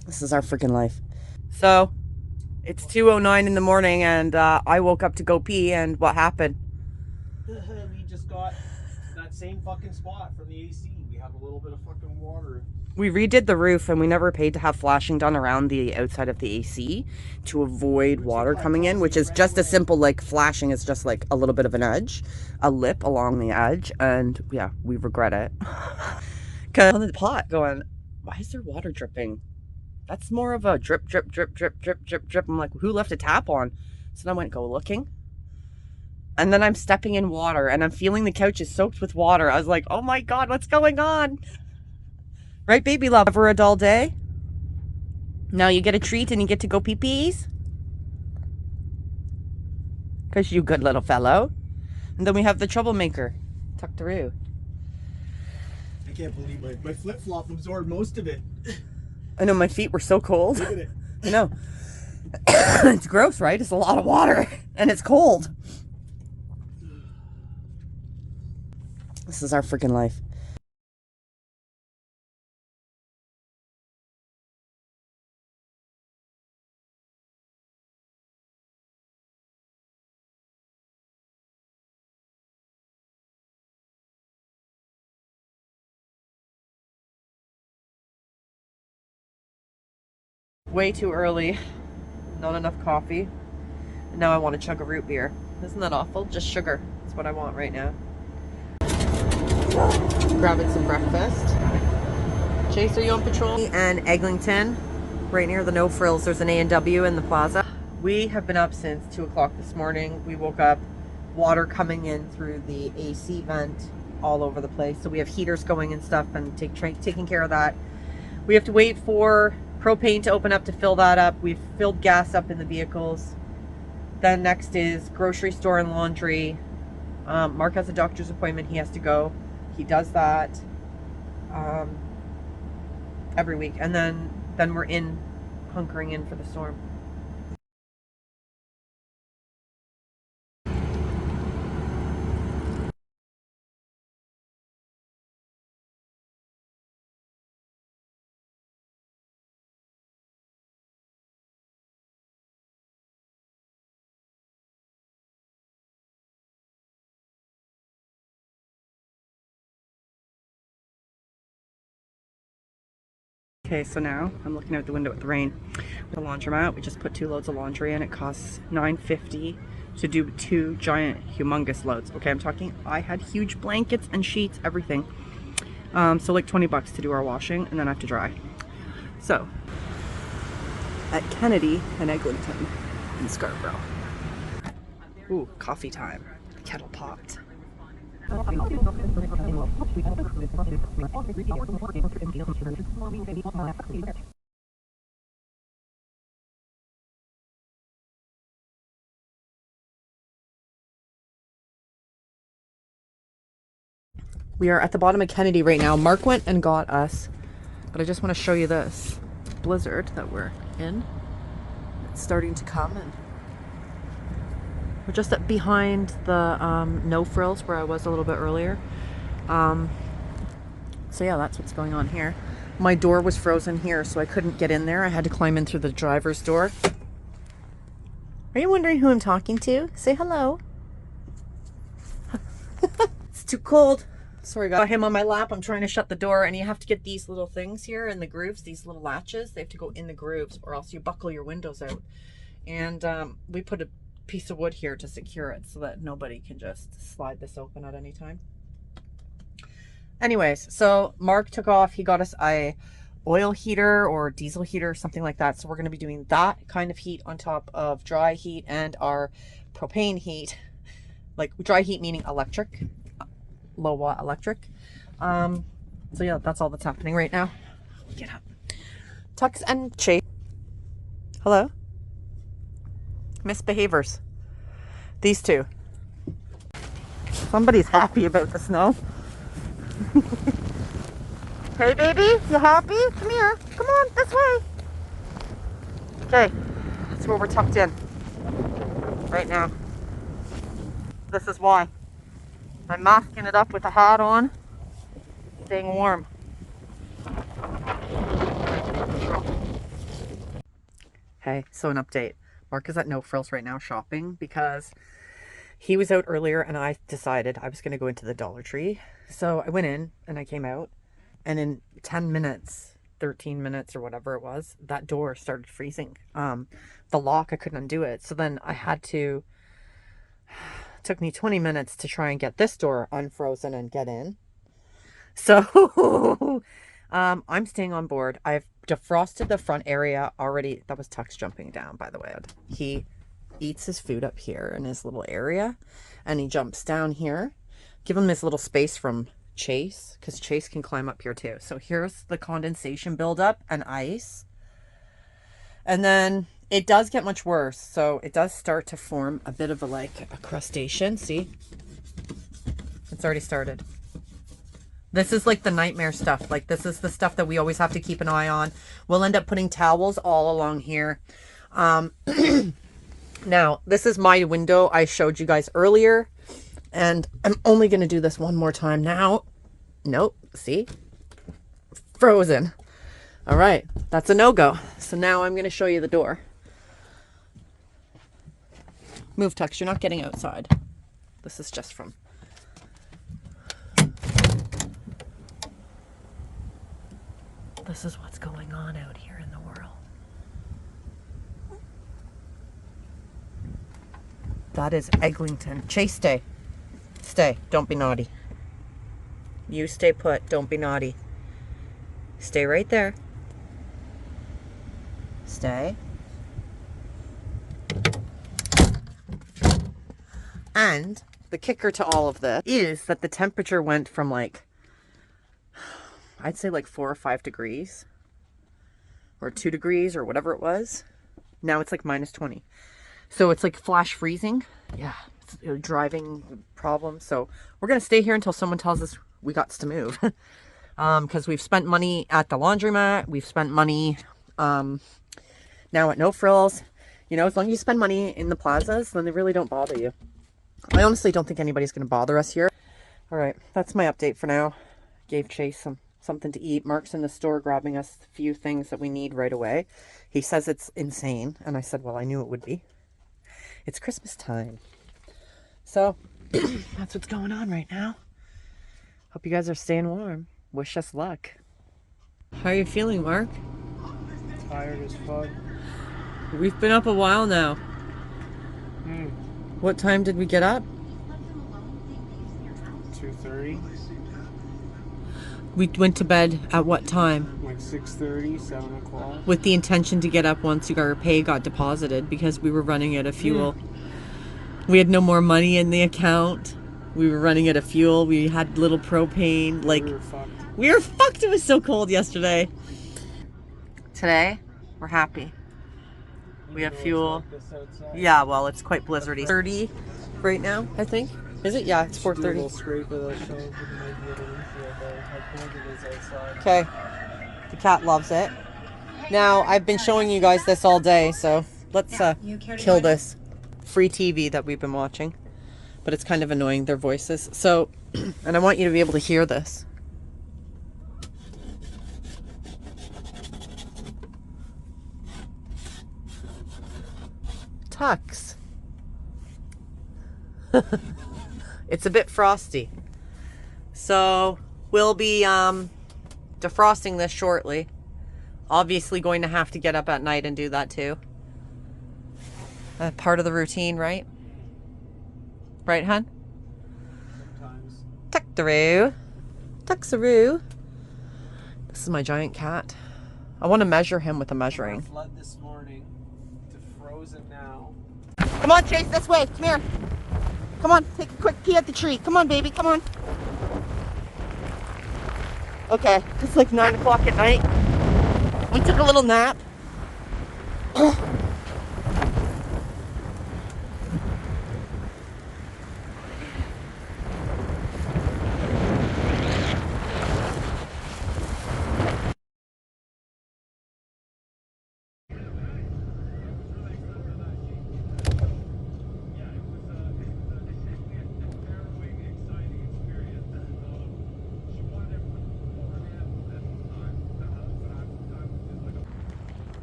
This is our freaking life. So, it's 2:09 in the morning and I woke up to go pee, and what happened? We just got that same fucking spot from the AC. We have a little bit of fucking water. We redid the roof and we never paid to have flashing done around the outside of the AC to avoid water coming in, which is just as simple, like flashing is just like a little bit of an edge, a lip along the edge, and yeah, we regret it. Cause on the pot going, why is there water dripping? That's more of a drip, drip, drip, drip, drip, drip, drip. I'm like, who left a tap on? So then I went go looking. And then I'm stepping in water and I'm feeling the couch is soaked with water. I was like, oh my God, what's going on? Right, baby love? Ever a dull day? Now you get a treat and you get to go pee-pees? Because you good little fellow. And then we have the troublemaker, Tuxedo. I can't believe my flip-flop absorbed most of it. I know, my feet were so cold. Look at it. I know. It's gross, right? It's a lot of water and it's cold. This is our freaking life. Way too early. Not enough coffee. And now I want to chug a root beer. Isn't that awful? Just sugar. That's what I want right now. Grabbing some breakfast. Chase, are you on patrol? And Eglinton, right near the No Frills. There's an A&W in the plaza. We have been up since 2 o'clock this morning. We woke up, water coming in through the AC vent all over the place. So we have heaters going and stuff and taking care of that. We have to wait for propane to open up to fill that up. We've filled gas up in the vehicles. Then next is grocery store and laundry. Mark has a doctor's appointment. He has to go. He does that every week. And then we're hunkering in for the storm. Okay, so now I'm looking out the window at the rain. The laundromat, we just put 2 loads of laundry in. It costs $9.50 to do 2 giant, humongous loads. Okay, I'm talking, I had huge blankets and sheets, everything. So like 20 bucks to do our washing, and then I have to dry. So, at Kennedy and Eglinton in Scarborough. Ooh, coffee time. The kettle popped. We are at the bottom of Kennedy right now. Mark went and got us, but I just want to show you this blizzard that we're in. It's starting to come, and we're just behind the No Frills where I was a little bit earlier. So yeah, that's what's going on here. My door was frozen here, so I couldn't get in there. I had to climb in through the driver's door. Are you wondering who I'm talking to? Say hello. It's too cold. Sorry, got him on my lap. I'm trying to shut the door, and you have to get these little things here in the grooves, these little latches. They have to go in the grooves, or else you buckle your windows out. And we put a piece of wood here to secure it so that nobody can just slide this open at any time. Anyways, so Mark took off. He got us a oil heater or diesel heater, something like that. So we're going to be doing that kind of heat on top of dry heat and our propane heat. Like dry heat meaning electric, low watt electric. So yeah, that's all that's happening right now. Get up. Tux and Chase. Hello. Misbehaviors. These two. Somebody's happy about the snow. Hey baby, you happy? Come here. Come on, this way. Okay, that's where we're tucked in right now. This is why. I'm masking it up with a hat on, staying warm. Hey, so an update. Mark is at No Frills right now shopping because he was out earlier and I decided I was going to go into the Dollar Tree. So I went in and I came out, and in 10 minutes, 13 minutes or whatever it was, that door started freezing. The lock, I couldn't undo it. So then I had to, it took me 20 minutes to try and get this door unfrozen and get in. So I'm staying on board. I've defrosted the front area already. That was Tux jumping down, by the way. He eats his food up here in his little area, and he jumps down here. Give him this little space from Chase, because Chase can climb up here too. So here's the condensation buildup and ice. And then it does get much worse. So it does start to form a bit of a crustacean. See? It's already started. This is like the nightmare stuff. Like, this is the stuff that we always have to keep an eye on. We'll end up putting towels all along here. Now, this is my window I showed you guys earlier. And I'm only going to do this one more time now. Nope. See? Frozen. All right. That's a no-go. So now I'm going to show you the door. Move, Tux. You're not getting outside. This is just from... This is what's going on out here in the world. That is Eglinton. Chase, stay. Stay. Don't be naughty. You stay put. Don't be naughty. Stay right there. Stay. And the kicker to all of this is that the temperature went from I'd say 4 or 5 degrees or 2 degrees or whatever it was. Now it's minus 20. So it's flash freezing. Yeah, it's a driving problem. So we're going to stay here until someone tells us we got to move. Because we've spent money at the laundromat. We've spent money now at No Frills. You know, as long as you spend money in the plazas, then they really don't bother you. I honestly don't think anybody's going to bother us here. All right, that's my update for now. Gave Chase something to eat. Mark's in the store grabbing us a few things that we need right away. He says it's insane. And I said, well, I knew it would be. It's Christmas time. So that's what's going on right now. Hope you guys are staying warm. Wish us luck. How are you feeling, Mark? Tired as fuck. We've been up a while now. What time did we get up? 2:30. We went to bed at what time? 6:30, 7 o'clock. With the intention to get up once our pay got deposited, because we were running out of fuel. We had no more money in the account. We were running out of fuel. We had little propane. We were fucked. We were fucked. It was so cold yesterday. Today, we're happy. We have fuel. Yeah, well, it's quite blizzardy. 30 right now, I think. Is it? Yeah, it's 4:30. Okay. The cat loves it. Now, I've been showing you guys this all day, so let's kill this free TV that we've been watching. But it's kind of annoying, their voices. So, and I want you to be able to hear this. Tux. It's a bit frosty. So we'll be defrosting this shortly. Obviously going to have to get up at night and do that too. Part of the routine, right? Right, hun? Sometimes. Tuxedo. Tuxedo. This is my giant cat. I want to measure him with a measuring. Flood this morning to frozen now. Come on, Chase, this way. Come here. Come on, take a quick pee at the tree. Come on, baby, come on. Okay, it's 9 o'clock at night. We took a little nap.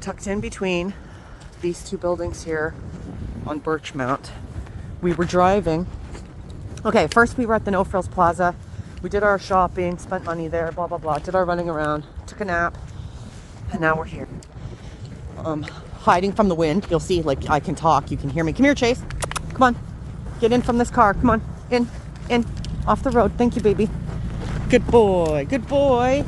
Tucked in between these two buildings here on Birchmount. We were driving. Okay, first we were at the No Frills Plaza. We did our shopping, spent money there, blah, blah, blah. Did our running around, took a nap, and now we're here. Hiding from the wind. You'll see, like, I can talk. You can hear me. Come here, Chase. Come on. Get in from this car. Come on. In. Off the road. Thank you, baby. Good boy. Good boy.